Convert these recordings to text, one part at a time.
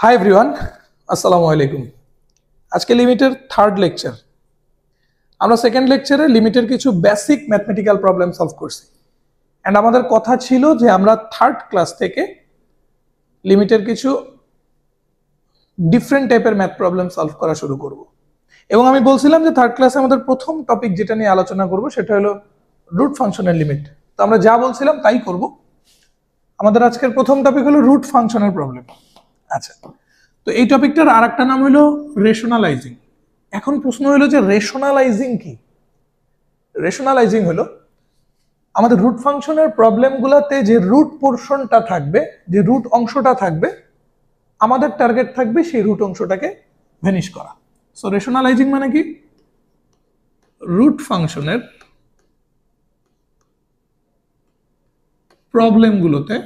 Hi everyone, আসসালামু আলাইকুম। আজকে লিমিটের থার্ড লেকচার। আমরা সেকেন্ড লেকচারে লিমিটের কিছু বেসিক ম্যাথমেটিক্যাল প্রবলেম সলভ করছি অ্যান্ড আমাদের কথা ছিল যে আমরা থার্ড ক্লাস থেকে লিমিটের কিছু ডিফারেন্ট টাইপের ম্যাথ প্রবলেম সলভ করা শুরু করব। এবং আমি বলছিলাম যে থার্ড ক্লাসে আমাদের প্রথম টপিক যেটা নিয়ে আলোচনা করব সেটা হলো রুট ফাংশনের লিমিট। তো আমরা যা বলছিলাম তাই করব। আমাদের আজকের প্রথম টপিক হলো রুট ফাংশনের প্রবলেম। আচ্ছা, তো এই টপিকটার আরেকটা নাম হলো রেশনালাইজিং। এখন প্রশ্ন হলো যে রেশনালাইজিং কি? রেশনালাইজিং হলো আমাদের রুট ফাংশনের প্রবলেমগুলোতে যে রুট পোরশনটা থাকবে, যে রুট অংশটা থাকবে, আমাদের টার্গেট থাকবে সেই রুট অংশটাকে ভ্যানিশ করা। সো রেশনালাইজিং মানে কি? রুট ফাংশনের প্রবলেমগুলোতে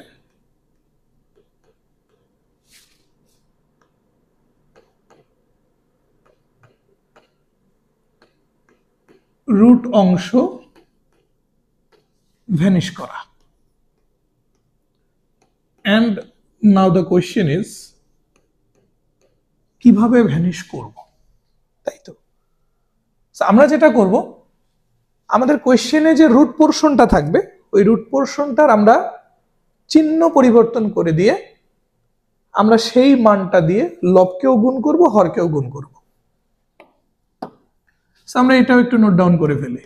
রুট অংশ ভ্যানিশ করা। And now the question is কিভাবে ভ্যানিশ করব, তাই তো? আমরা যেটা করব, আমাদের কোয়েশ্চেনে যে রুট পোরশনটা থাকবে ওই রুট পোরশনটার আমরা চিহ্ন পরিবর্তন করে দিয়ে আমরা সেই মানটা দিয়ে লবকেও গুণ করব, হরকেও গুণ করব। আমরা এটাও একটু নোট ডাউন করে ফেলি।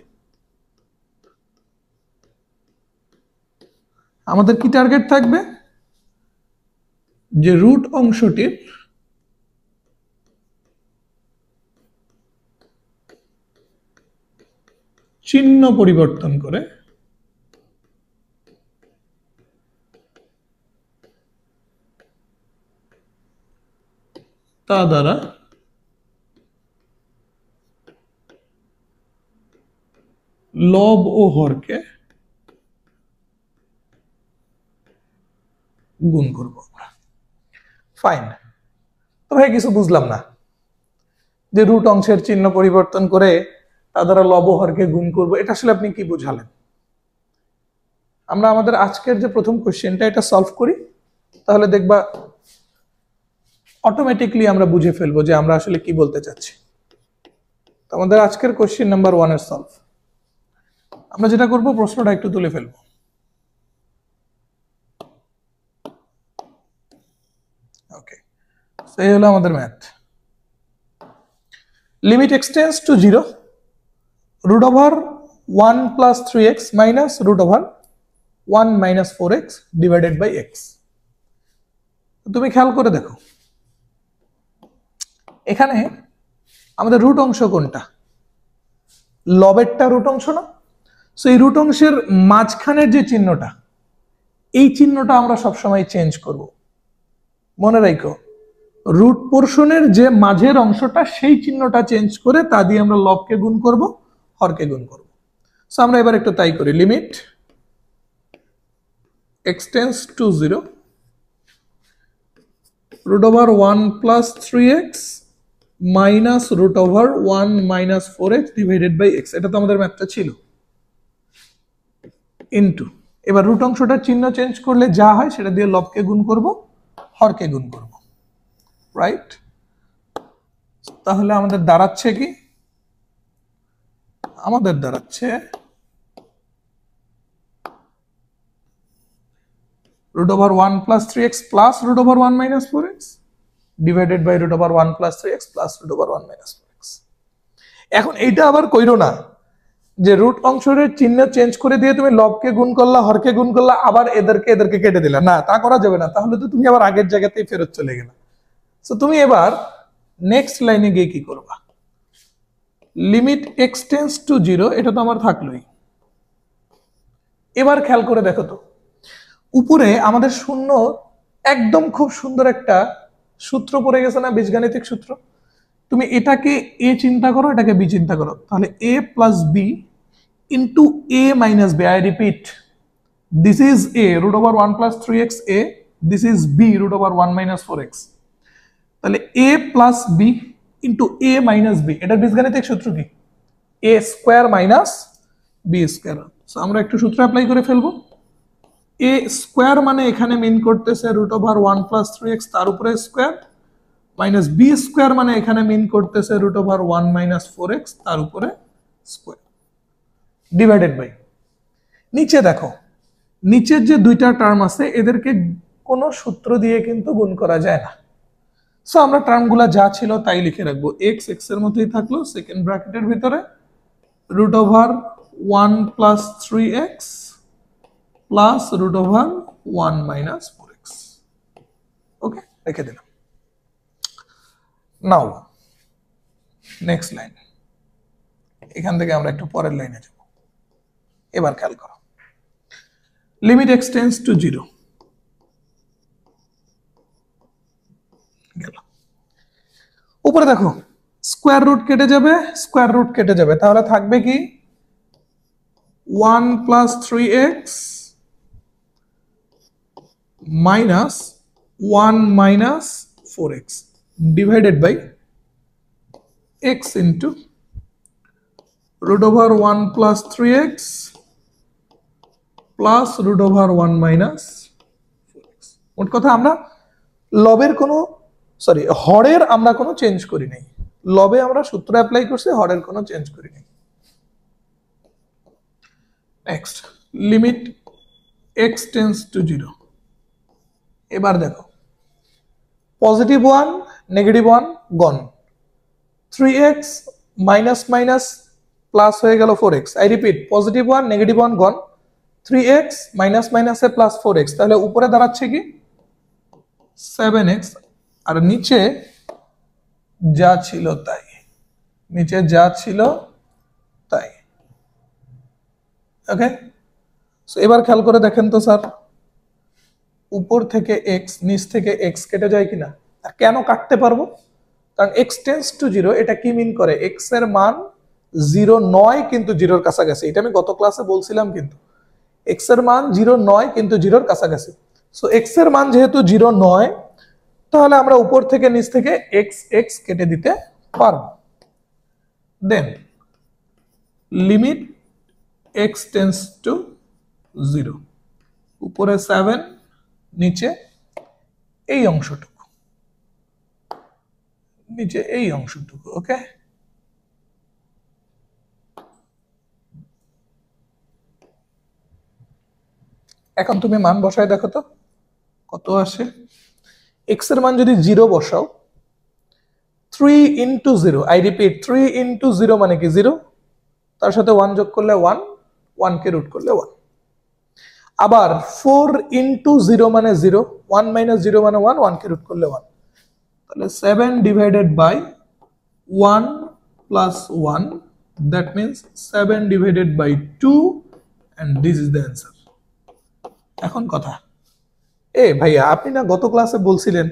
আমাদের কি টার্গেট থাকবে? যে রুট অংশটির চিহ্ন পরিবর্তন করে তা দ্বারা লব ও হরকে গুণ করব আমরা। ফাইন। তো ভাই কিছু বুঝলাম না যে রুট অংশের চিহ্ন পরিবর্তন করে তা দ্বারা লব ও হরকে গুণ করব, এটা আসলে আপনি কি বুঝালেন? আমরা আমাদের আজকের যে প্রথম কোশ্চেনটা এটা সলভ করি, তাহলে দেখবা অটোমেটিকলি আমরা বুঝে ফেলবো যে আমরা আসলে কি বলতে চাচ্ছি। তো আমাদের আজকের কোশ্চেন নাম্বার 1 এর সলভ। আমরা যেটা করব, প্রশ্নটা একটু তুলে ফেলবো। ওকে, তো এই হলো আমাদের math. Limit x tends to 0 root over 1 plus 3x minus root over 1 minus 4x divided by x। তুমি খেয়াল করে দেখো এখানে আমাদের রুট অংশ কোনটা? লবেরটা রুট অংশ না? সো এই রুট অংশের মাঝখানের যে চিহ্নটা, এই চিহ্নটা আমরা সবসময় চেঞ্জ করব। মনে রাখো, রুট পোরশনের যে মাঝের অংশটা সেই চিহ্নটা চেঞ্জ করে তা দিয়ে আমরা লবকে গুণ করব, হরকে গুণ করব। সো আমরা এবার একটু তাই করি। Limit x tends to 0 root over 1 plus 3x minus root over 1 minus 4x divided by x। এটা তো আমাদের ম্যাথটা ছিল। ইনটু, এবার রুট অংশটার চিহ্ন চেঞ্জ করলে যা হয় সেটা দিয়ে লবকে গুণ করব, হরকে গুণ করব, রাইট? তাহলে আমাদের দাঁড়াচ্ছে কি? আমাদের দাঁড়াচ্ছে root over 1 plus 3x plus root over 1 minus 4x divided by root over 1 plus 3x plus root over 1 minus 4x। এখন এইটা আবার কইরো না যে রুট অংশের চিহ্ন চেঞ্জ করে দিয়ে তুমি লবকে গুণ করলা, হরকে গুণ করলা, আবার এদেরকে কেটে দিলা। না, তা করা যাবে না, তাহলে তো তুমি আবার আগের জায়গাতেই ফেরত চলে গেলা। সো তুমি এবার নেক্সট লাইনে গিয়ে কি করবা? লিমিট এক্সটেন্ডস টু 0, এটা তো আমার থাকলোই। এবার খেয়াল করে দেখো তো, উপরে আমাদের শূন্য একদম খুব সুন্দর একটা সূত্র পড়ে গেছে না, বীজগাণিতিক সূত্র। তুমি এটাকে এ চিন্তা করো, এটাকে বি চিন্তা করো, তাহলে a plus b into a minus b। I repeat, this is a root over 1 plus 3x a, this is b root over 1 minus 4x। তাহলে a plus b into a minus b, এটার বীজগাণিতিক সূত্র কি? a square minus b square. So আমরা একটু সূত্র apply করে ফেলবো। a স্কয়ার মানে এখানে মিন করতেছে root over 1 plus 3x তার উপরে স্কয়ার, মাইনাস বি স্কোয়ার মানে এখানে মিন করতেছে রুট ওভার 1 মাইনাস 4x তার উপরে স্কোয়ার ডিভাইডেড বাই নিচে দেখো নিচের যে দুইটা টার্ম আছে এদেরকে কোনো সূত্র দিয়ে কিন্তু গুণ করা যায় না সো আমরা টার্মগুলো যা ছিল তাই লিখে রাখবো x x এর মতোই থাকলো সেকেন্ড ব্র্যাকেটের ভিতরে root over 1 plus 3x plus root over 1 minus 4x okay রেখে দিলাম নাও নেক্সট লাইন এখান থেকে আমরা একটু পরের লাইনে যাব এবার খেয়াল করো লিমিট এক্সটেন্স টু 0 গেল উপরে দেখো স্কোয়ার রুট কেটে যাবে তাহলে থাকবে কি 1 plus 3x minus 1 minus 4x divided by x into root over 1 plus 3x plus root over 1 minus 4x মোট কথা আমরা লবের কোনো হরের আমরা কোনো চেঞ্জ করি নাই লবে আমরা সূত্র অ্যাপ্লাই করছি হরের কোনো চেঞ্জ করি নাই next limit x tends to 0 এবার দেখো পজিটিভ 1 নেগেটিভ 1 গন 3x মাইনাস মাইনাস প্লাস হয়ে গেল 4x I repeat positive 1 negative 1 gone 3x minus মাইনাসে প্লাস 4x তাহলে উপরে দাঁড়াচ্ছে কি 7x আর নিচে যা ছিল তাই ওকে সো এবার খেয়াল করে দেখেন তো স্যার উপর থেকে x নিচ থেকে x কেটে যায় কিনা আর কেন কাটতে পারবো কারণ x টেন্ডস টু 0 এটা কি মিন করে x এর মান 0 নয় কিন্তু 0 এর কাছাকাছি এটা আমি গত ক্লাসে বলছিলাম কিন্তু x এর মান 0 নয় কিন্তু 0 এর কাছাকাছি সো x এর মান যেহেতু 0 নয় তাহলে আমরা উপর থেকে নিচ থেকে x কেটে দিতে পারবো দেন লিমিট x টেন্ডস টু 0 উপরে 7 নিচে এই অংশটুকু ওকে এখন তুমি মান বসায় দেখো তো কত আসে x এর মান যদি 0 বসাও 3 ইন্টু 0 আই রিপিট 3 ইন্টু 0 মানে কি 0 তার সাথে 1 যোগ করলে 1 কে রুট করলে 1 আবার 4 ইন্টু 0 মানে 0 1 মাইনাস 0 মানে 1 কে রুট করলে 1 তাহলে 7 ডিভাইডেড বাই 1 প্লাস 1 that means 7 divided by 2 and this is the answer এখন কথা ভাইয়া আপনি না গত ক্লাসে বলছিলেন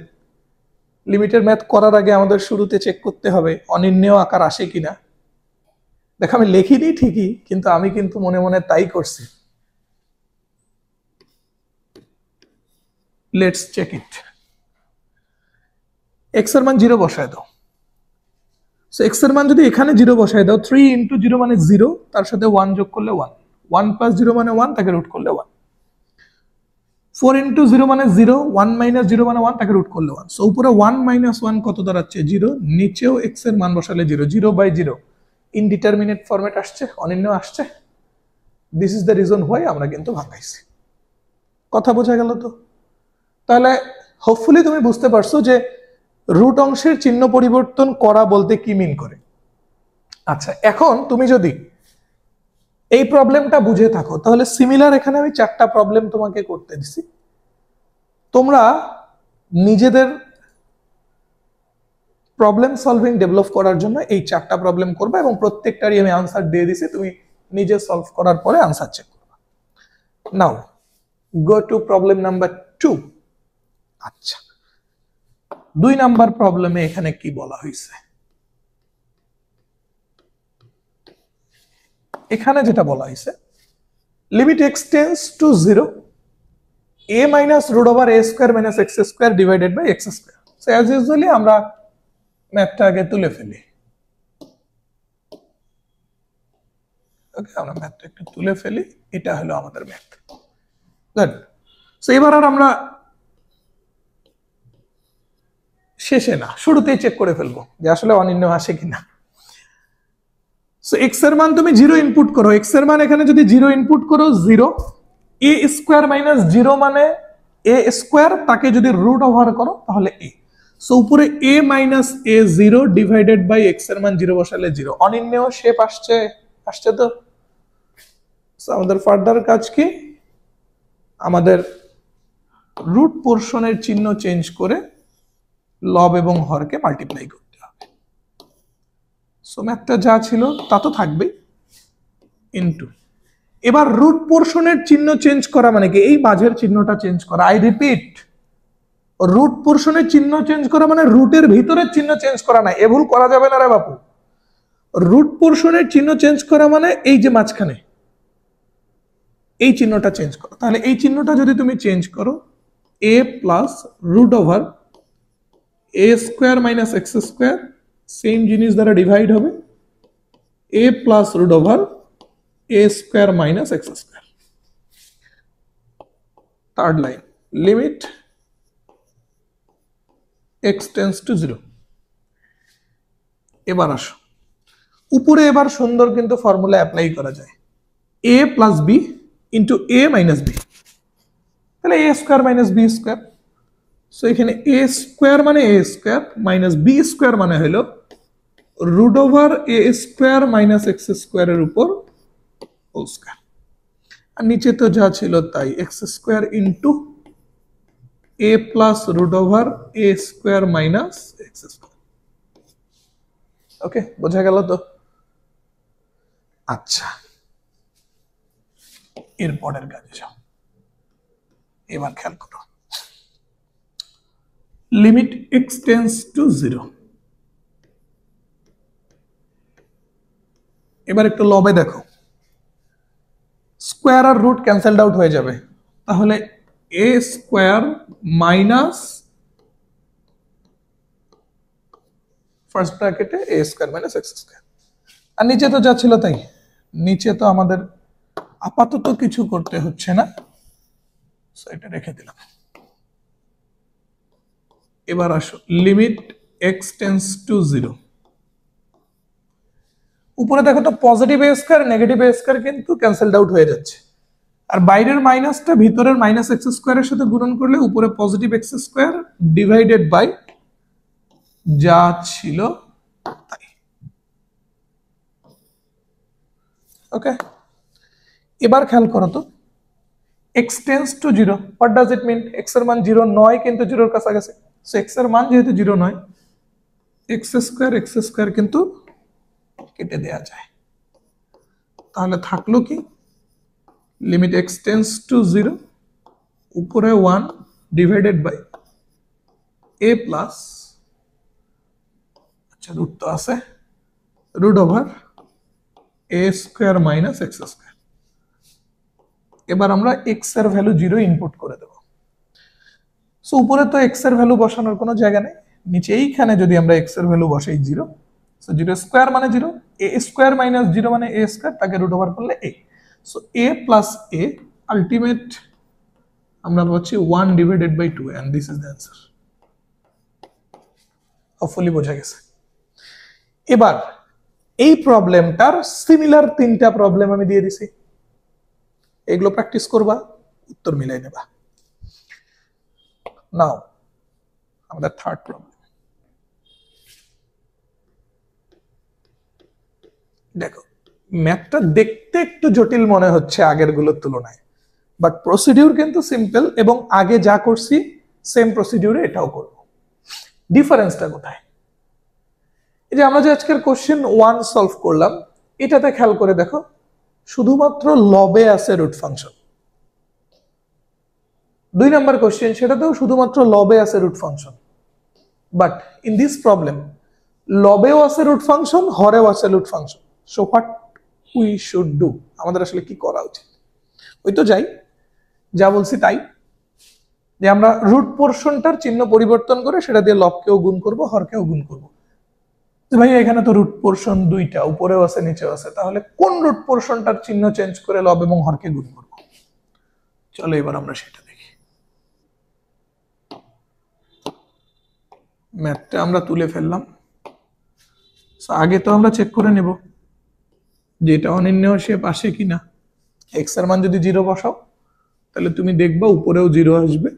লিমিটের ম্যাথ করার আগে আমাদের শুরুতে চেক করতে হবে অনির্ণেয় আকার আসে কিনা দেখো আমি লিখিনি ঠিকই কিন্তু আমি কিন্তু মনে মনে তাই করছি লেটস চেক ইট x এর মান 0 বসায় দাও সো x এর মান যদি এখানে 0 বসায় দাও 3 ইনটু 0 মানে 0 তার সাথে 1 যোগ করলে 1 1 প্লাস 0 মানে 1 তাকে রুট করলে 1 4 ইনটু 0 মানে 0 1 মাইনাস 0 মানে 1 তাকে রুট করলে 1 সো উপরে 1 মাইনাস 1 কত দাঁড়াচ্ছে 0 নিচেও x এর মান বসালে 0 0 বাই 0 ইনডিটারমিনেট ফরম্যাট আসছে অনির্ণেয় আসছে this is the reason why আমরা কিন্তু ভাঙাইছি কথা বোঝা গেল তো তাহলে হোপফুলি তুমি বুঝতে পারছো যে রুট অংশের চিহ্ন পরিবর্তন করা বলতে কি মিন করে আচ্ছা এখন তুমি যদি এই প্রবলেমটা বুঝে থাকো তাহলে সিমিলার এখানে আমি 4টা প্রবলেম তোমাকে করতে দিছি তোমরা নিজেদের প্রবলেম সলভিং ডেভেলপ করার জন্য এই 4টা প্রবলেম করবে এবং প্রত্যেকটারই আমি আনসার দিয়ে দিছি তুমি নিজে সলভ করার পরে আনসার চেক করবে নাও গো টু প্রবলেম নাম্বার 2 আচ্ছা 2 নাম্বার প্রবলেমে এখানে কি বলা হয়েছে এখানে যেটা বলা হয়েছে limit x tends to 0 a minus root over a square minus x square divided by x square so as usually আমরা ম্যাথটা আগে তুলে ফেলি ওকে আমরা ম্যাথটা একটু তুলে ফেলি এটা হলো আমাদের ম্যাথ গুড সো এবার আর আমরা শেষে না, শুরুতেই চেক করে ফেলবো যে আসলে অনির্ণয় আসে কিনা। সো এক্স এর মান তুমি 0 ইনপুট করো, এক্স এর মান এখানে যদি 0 ইনপুট করো 0, এ স্কোয়ার মাইনাস 0 মানে এ স্কোয়ার, তাকে যদি রুট ওভার করো তাহলে এ। সো উপরে A minus A 0 divided by x এর মান 0 বসালে 0। অনির্ণয় শেপ আসছে তো। আমাদের ফার্দার কাজ কি, আমাদের রুট পোর্শনের চিহ্ন চেঞ্জ করে লব এবং হরকে মাল্টিপ্লাই করতে হবে। সো ম্যাথটা যা ছিল তা তো থাকবেই, ইনটু এবার রুট পোর্শনের চিহ্ন চেঞ্জ করা মানে কি, এই মাঝের চিহ্নটা চেঞ্জ করা। আই রিপিট, রুট পোর্শনের চিহ্ন চেঞ্জ করা মানে রুটের ভিতরের চিহ্ন চেঞ্জ করা না, এ ভুল করা যাবে না রে বাপু। রুট পোর্শনের চিহ্ন চেঞ্জ করা মানে এই যে মাঝখানে এই চিহ্নটা চেঞ্জ করো। তাহলে এই চিহ্নটা যদি তুমি চেঞ্জ করো, A plus root over A square minus x square, same জিনিস দ্বারা ডিভাইড হবে, A plus root over A square minus x square. Third line, limit x tends to 0। এবার আসো উপরে, এবার সুন্দর কিন্তু ফর্মুলা অ্যাপ্লাই করা যায়, A plus B into A minus B, তাহলে A square minus B square. So এখানে এ স্কোয়ার মানে A square minus B square মানে হলো root over A square minus x স্কোয়ারের উপর হোল স্কোয়ার। আর নিচে তো যা ছিল তাই, x square into A plus root over A square minus x square. ওকে, বোঝা গেল তো? আচ্ছা, এরপরের কাজে যাও। এবার খেয়াল করো, লিমিট এক্স টেন্স টু 0। এবার একটু লবে দেখো, স্কোয়ার আর রুট ক্যান্সেলড আউট হয়ে যাবে, তাহলে এ স্কোয়ার মাইনাস ফার্স্ট ব্র্যাকেটে এ স্কোয়ার মাইনাস এক্স স্কোয়ার। আর নিচে তো যা ছিল তাই, নিচে তো আমাদের আপাতত কিছু করতে হচ্ছে না, এটা রেখে দিলাম। এবার আসো, লিমিট এক্স টেন্স টু 0। উপরে দেখো তো পজিটিভ এ স্কোয়ার নেগেটিভ এ স্কোয়ার কিন্তু ক্যান্সেলড আউট হয়ে যাচ্ছে, আর বাইরের মাইনাসটা ভিতরের মাইনাস এক্স স্কোয়ারের সাথে গুণন করলে উপরে positive X square divided by যা ছিল তাই। ওকে, এবার খেয়াল করো তো, X tends to 0, what does it mean? X এর মান 0 নয় কিন্তু 0-র কাছাকাছি। সো এক্স এর মান যেহেতু 0 নয়, এক্স স্কোয়ার কিন্তু কেটে দেয়া যায়। তাহলে থাকলো কি, লিমিট এক্স টেন্স টু 0 উপরে 1 ডিভাইডেড বাই এ প্লাস, আচ্ছা রুট তো আছে, root over A square minus x square. এবার আমরা এক্স এর ভ্যালু 0 ইনপুট করে দেব। সো উপরে তো এক্স এর ভ্যালু বসানোর কোনো জায়গা নেই, নিচে এইখানে যদি আমরা এক্স এর ভ্যালু বসাই 0, সো 0 স্কোয়ার মানে 0, এ স্কোয়ার মাইনাস 0 মানে এ স্কোয়ার, তাকে রুট ওভার করলে A. So A plus A ultimate আমরা পাচ্ছি 1 divided by 2, and this is the answer. Hopefully বোঝা গেছে। এবার এই প্রবলেমটার সিমিলার 3টা প্রবলেম আমি দিয়ে দিছি, এগুলো প্র্যাকটিস করবা, উত্তর মিলাই নেবা। নাও আমাদের থার্ড প্রবলেম দেখো। ম্যাথটা দেখতে একটু জটিল মনে হচ্ছে আগের গুলোর তুলনায়, বাট প্রসিডিউর কিন্তু সিম্পল, এবং আগে যা করছি সেম প্রসিডিউরে এটাও করব। ডিফারেন্সটা কোথায়? এই যে আমরা যে আজকের কোশ্চেন 1 সলভ করলাম, এটাতে খেয়াল করে দেখো, শুধুমাত্র লবে আছে রুট ফাংশন। 2 নম্বর কোশ্চেন, সেটাতেও শুধুমাত্র লবে আছে root function. But in this problem লবেও আছে রুট ফাংশন, হরেও আছে root function. So what we should do, আমাদের আসলে কি করা উচিত? ওই তো যাই, যা বলছি তাই, যে আমরা রুট পোর্শনটার চিহ্ন পরিবর্তন করে সেটা দিয়ে লবকেও গুণ করব, হরকেও গুণ করব। ভাই এখানে তো রুট পোর্শন 2টা, উপরেও আছে নিচেও আছে, তাহলে কোন রুট পোর্শনটার চিহ্ন চেঞ্জ করে লব এবং হরকে গুণ করব? চলো এবার আমরা সেটা দেখি। ম্যাথটা আমরা তুলে ফেললাম। আগে তো আমরা চেক করে নেব যে এটা অনির্ণেয় শেপ আসে কিনা। এক্স এর মান যদি 0 বসাও তাহলে তুমি দেখবা উপরেও 0 আসবে,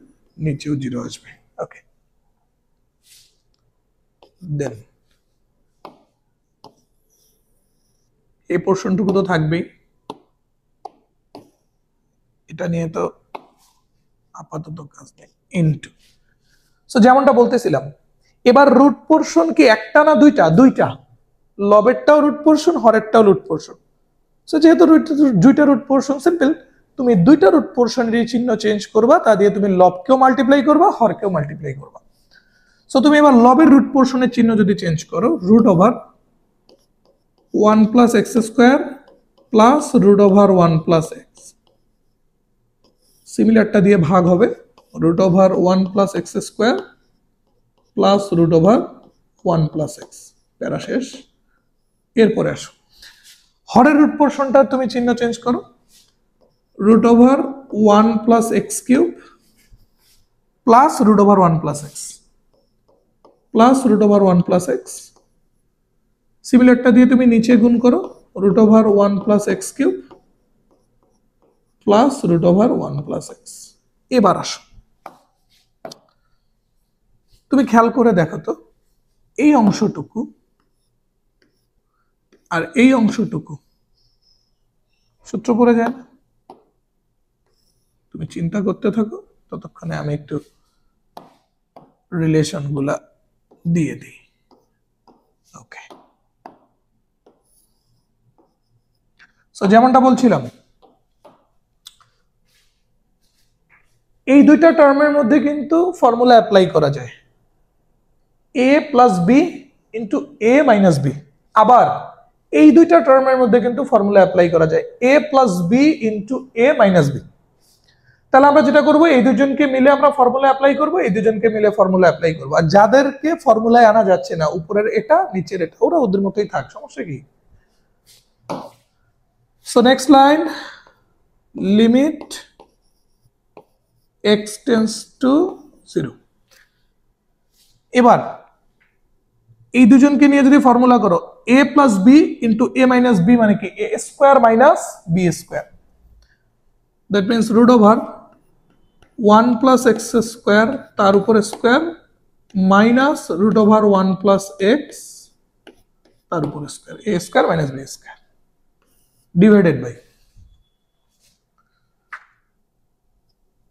নিচেও 0 আসবে। ওকে, দেন এই পোর্শনটুকু তো থাকবেই, এটা নিয়ে তো আপাতত কাজ নেই। ইনটু, সো যেমনটা বলতেছিলাম, এবার রুট পোর্শন কি একটা না দুইটা? দুইটা। লবেরটাও রুট পোর্শন, হরেরটাও রুট পোর্শন। সো যেহেতু দুইটা রুট পোর্শন, সিম্পল, তুমি দুইটা রুট পোর্শনের চিহ্ন চেঞ্জ করবা, তা দিয়ে তুমি লবকেও মাল্টিপ্লাই করবা, হরকেও মাল্টিপ্লাই করবা। সো তুমি এবার লবের রুট পোর্শনের চিহ্ন যদি চেঞ্জ করো, root over 1 plus x square plus root over 1 plus x, সিমিলারটা দিয়ে ভাগ হবে root over 1 plus x square plus root over 1 plus x, প্যারা শেষ। এরপরে আসো হরের রুট পোর্শনটা তুমি চিহ্ন চেঞ্জ করো, root over 1 plus x cube plus root over 1 plus x plus root over 1 plus x, সিমিলারটা দিয়ে তুমি নিচে গুণ করো root over 1 plus x cube plus root over 1 plus x. এবার আসো তুমি খেয়াল করে দেখো তো, এই অংশটুকু আর এই অংশটুকু সূত্র পড়ে যায় না? তুমি চিন্তা করতে থাকো, ততক্ষণে আমি একটু রিলেশন গুলা দিয়ে দিই। ওকে, সো যেমনটা বলছিলাম, এই দুইটা টার্মের মধ্যে কিন্তু ফর্মুলা অ্যাপ্লাই করা যায়, a plus B into A minus B. আবার এই দুইটা টার্মের মধ্যে কিন্তু ফর্মুলা অ্যাপ্লাই করা যায় a plus B into A minus B. তাহলে আমরা যেটা করবো, এই দুজনকে মিলে আমরা ফর্মুলা অ্যাপ্লাই করবো, এই দুজনকে মিলে ফর্মুলা অ্যাপ্লাই করবো। আর যাদেরকে ফর্মুলায় আনা যাচ্ছে না, উপরের এটা নিচের এটা, ওরা ওদের মতোই থাক, সমস্যা কি? So next line, limit x tends to 0। এবার এই দুজনকে নিয়ে যদি ফর্মুলা করো, a plus B into A minus B মানে কি? A square minus B square, that means root over 1 plus x square তার উপরে square minus root over 1 plus x তার উপরে square, A square minus B square divided by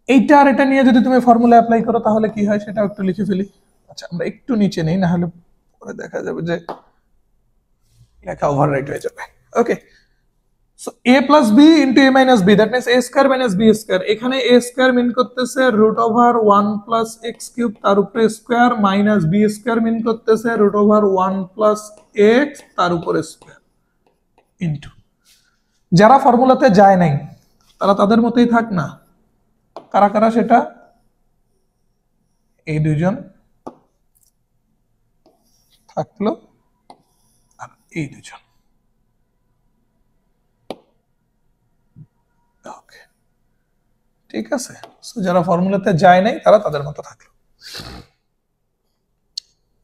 এইটা। আর এটা নিয়ে যদি তুমি ফর্মুলা অ্যাপ্লাই করো তাহলে কি হয় সেটাও একটু লিখে ফেলি। আচ্ছা, আমরা একটু নিচে নেই, না হলে পরে দেখা যাবে যে লেখা ওভাররাইট হয়ে যাবে। Okay, so a plus B into A minus B, that means A square minus B square. এখানে এ স্কোয়ার মিন করতেছে root over 1 plus x cube তার উপরে square minus B square mean করতেছে রুট ওভার 1 প্লাস এক্স তার উপরে square into, যারা ফর্মুলাতে যায় নাই তারা তাদের মতোই থাক না। কারা কারা সেটা? এই দুইজন থাকলো আর এই দুজন। ওকে, ঠিক আছে, সো যারা ফর্মুলাতে যায় নাই তারা তাদের মতো থাকলো।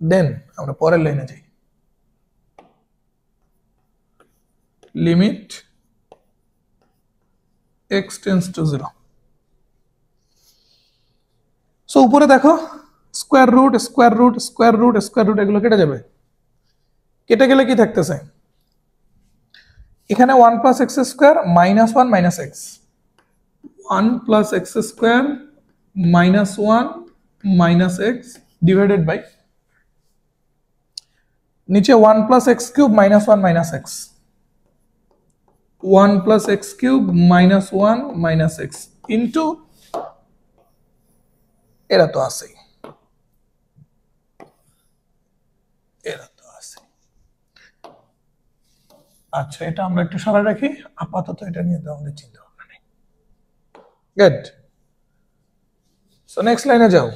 দেন আমরা পরের লাইনে যাই, limit x tends to 0। So উপরে দেখো square root square root square root square root এগুলো কেটে যাবে। কেটে গেলে কি থাকতেছে? এখানে 1 plus x square minus 1 minus X, 1 plus x square minus 1 minus X divided by নিচে 1 plus x cube minus 1 minus X, 1 plus x cube minus 1 minus X into এরা তো আছেই, এরা তো আছে। আচ্ছা, এটা আমরা একটু সারা রাখি, আপাতত এটা নিয়ে তো আমাদের চিন্তা ভাবনা নেই। গুড, সো নেক্সট লাইনে যাও,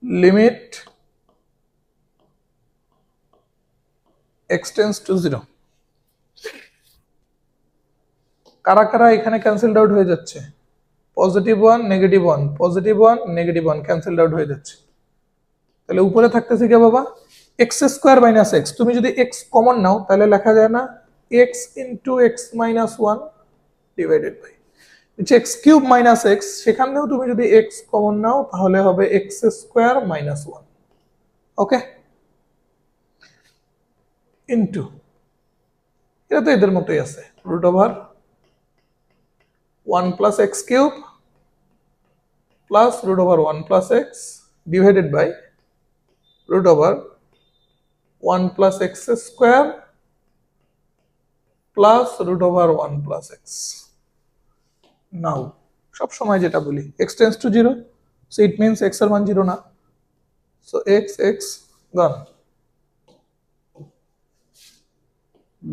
লিমিট x টেন্স টু 0। কারা কারা এখানে ক্যান্সেলড আউট হয়ে যাচ্ছে? Positive 1 negative 1 positive 1 negative 1 cancelled out হয়ে যাচ্ছে। তাহলে উপরে থাকতেছে কি বাবা এক্স স্কোয়ার মাইনাস এক্স। তুমি যদি এক্স কমন নাও তাহলে লেখা যায় না X into X minus 1 divided by X cube minus X, সেখানেও তুমি যদি এক্স কমন নাও তাহলে হবে X square minus 1। Okay, into এটা তো এদের মতোই আছে root over 1 plus x cube plus root over 1 plus X divided by root over 1 plus x square plus root over 1 plus x. Now সব সময় যেটা বলি x tends to 0, so it means x এর মান 0 না, so x gone.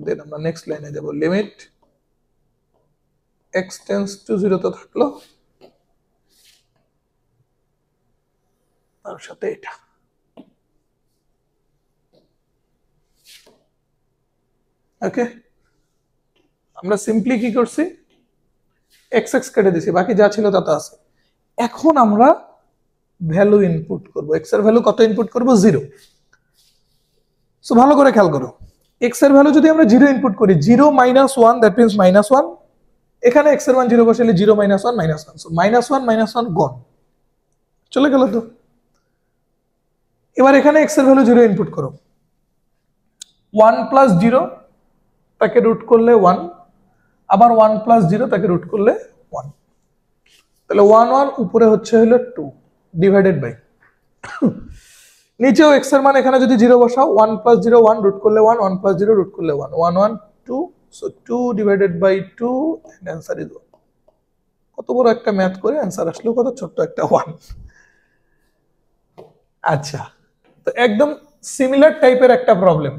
Then আমরা next লাইনে যাব, লিমিট x tends to 0 তো থাকলো, তার সাথে এটা ওকে। আমরা সিম্পলি কি করছি এক্স এক্স কেটে দিছি, বাকি যা ছিল তা তো আছে। এখন আমরা ভ্যালু ইনপুট করব, এক্স এর ভ্যালু কত ইনপুট করব 0। সো ভালো করে খেয়াল করো, এক্স এর ভ্যালু যদি আমরা 0 ইনপুট করি 0 মাইনাস 1 দ্যাট মিন্স মাইনাস 1, এখানে এক্স এর মান 0 বসালে 0 মাইনাস 1 মাইনাস 1, সো মাইনাস 1 গন, চলে গেল তো। এবার এখানে এক্স এর ভ্যালু 0 ইনপুট করো, 1 প্লাস 0 তাকে রুট করলে 1, আবার 1 প্লাস 0 তাকে রুট করলে 1, তাহলে 1 1 উপরে হচ্ছে হলো 2 ডিভাইডেড বাই নিচেও x এর মান এখানে যদি 0 বসাও 1 প্লাস 0 1 রুট করলে 1, 1 প্লাস 0 রুট করলে 1, 1 1 2, so 2 divided by 2 and answer is 1। কত বড় একটা ম্যাথ করে आंसर আসলো কত ছোট্ট একটা 1। আচ্ছা, তো একদম সিমিলার টাইপের একটা প্রবলেম,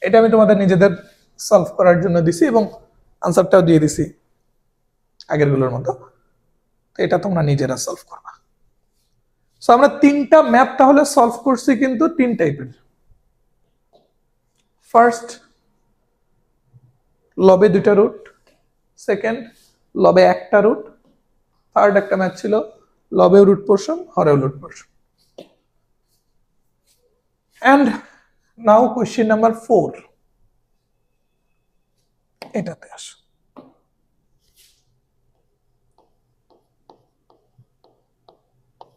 এটা আমি তোমাদের নিজেদের সলভ করার জন্য দিছি এবং আনসারটাও দিয়ে দিছি আগেরগুলোর মতো, তো এটা তোমরা নিজেরা সলভ করবা। সো আমরা তিনটা ম্যাথ তাহলে সলভ করছি, কিন্তু তিন টাইপের। ফার্স্ট লবে দুইটা রুট, সেকেন্ড লবে একটা রুট, থার্ড একটা ম্যাথ ছিল লবেও রুট পোরশন হরেও root portion. And now question number 4, এটাতে আসো।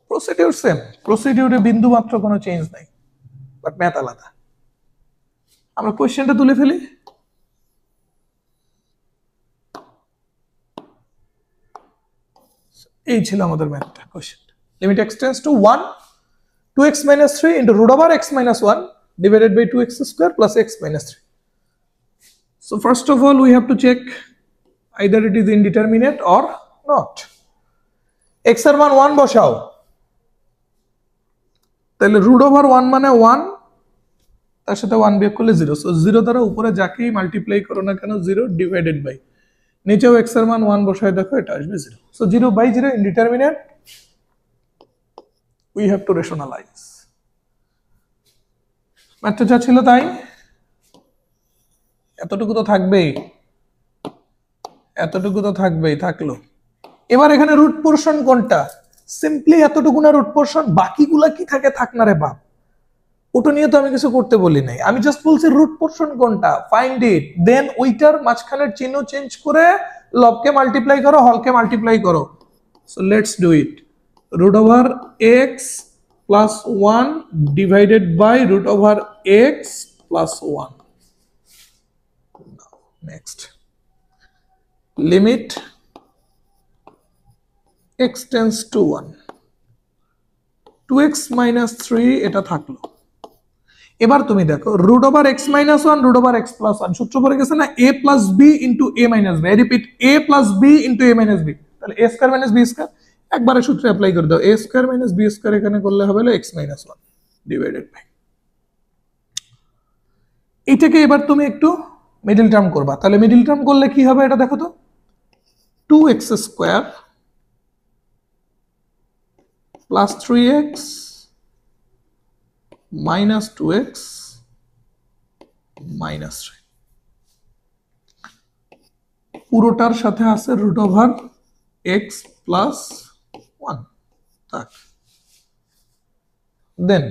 প্রসিডিউর সেম, প্রসিডিউরে বিন্দু মাত্র কোনো চেঞ্জ নাই, বাট ম্যাথ আলাদা। আমরা কোয়েশ্চেনটা তুলে ফেলি। এই ছিল আমাদের ম্যাথটা, question. Limit x tends two 1, 2x minus 3 into root over x minus 1 divided by 2x square plus x minus 3. So first of all we have to check either it is indeterminate or not. x এর মান 1 বসাও, তাহলে root over 1 মানে 1, তার সাথে 1 বিয়োগ করলে 0, so 0 দ্বারা উপরে যাকেই মাল্টিপ্লাই করো না কেন 0 ডিভাইডেড বাই নিচেও x এর মান 1 বসায় দেখো এটা আসবে 0, so 0 by 0 indeterminate, we have to rationalize. ম্যাথটা যা ছিল তাই, এতটুকু তো থাকবেই, এতটুকু তো থাকবেই, থাকলো। এবার এখানে রুট পোরশন কোনটা, সিম্পলি এতটুকু না রুট পোরশন, বাকিগুলা কি থাকে থাক না রে বাপ, ওটা নিয়ে তো আমি কিছু করতে বলি নাই, আমি জাস্ট বলছি রুট পোরশন কোনটা ফাইন্ড ইট, দেন ওইটার মাঝখানের চিহ্ন চেঞ্জ করে লবকে মাল্টিপ্লাই করো, হলকে মাল্টিপ্লাই করো। So let's do it, root over x plus 1 divided by root over x plus 1. Next, limit x tends to 1, 2x minus 3 এটা থাকলো। এবার তুমি দেখো root over x minus 1 root over x plus 1 সূত্র পড়ে গেছে না, a plus b into a minus b, I repeat a plus b into a minus b, তাহলে a square minus b square একবারে সূত্রে অ্যাপ্লাই করে দাও, a square minus b square এখানে করলে হবে হলো x মাইনাস 1 ডিভাইডেড বাই, এটাকে এবার তুমি একটু মিডল টার্ম করবা, তাহলে মিডল টার্ম করলে কি হবে এটা দেখো তো, 2x square plus 3x minus 2x minus 3, পুরোটার সাথে আছে রুট ওভার এক্স প্লাস 1 থাক। দেন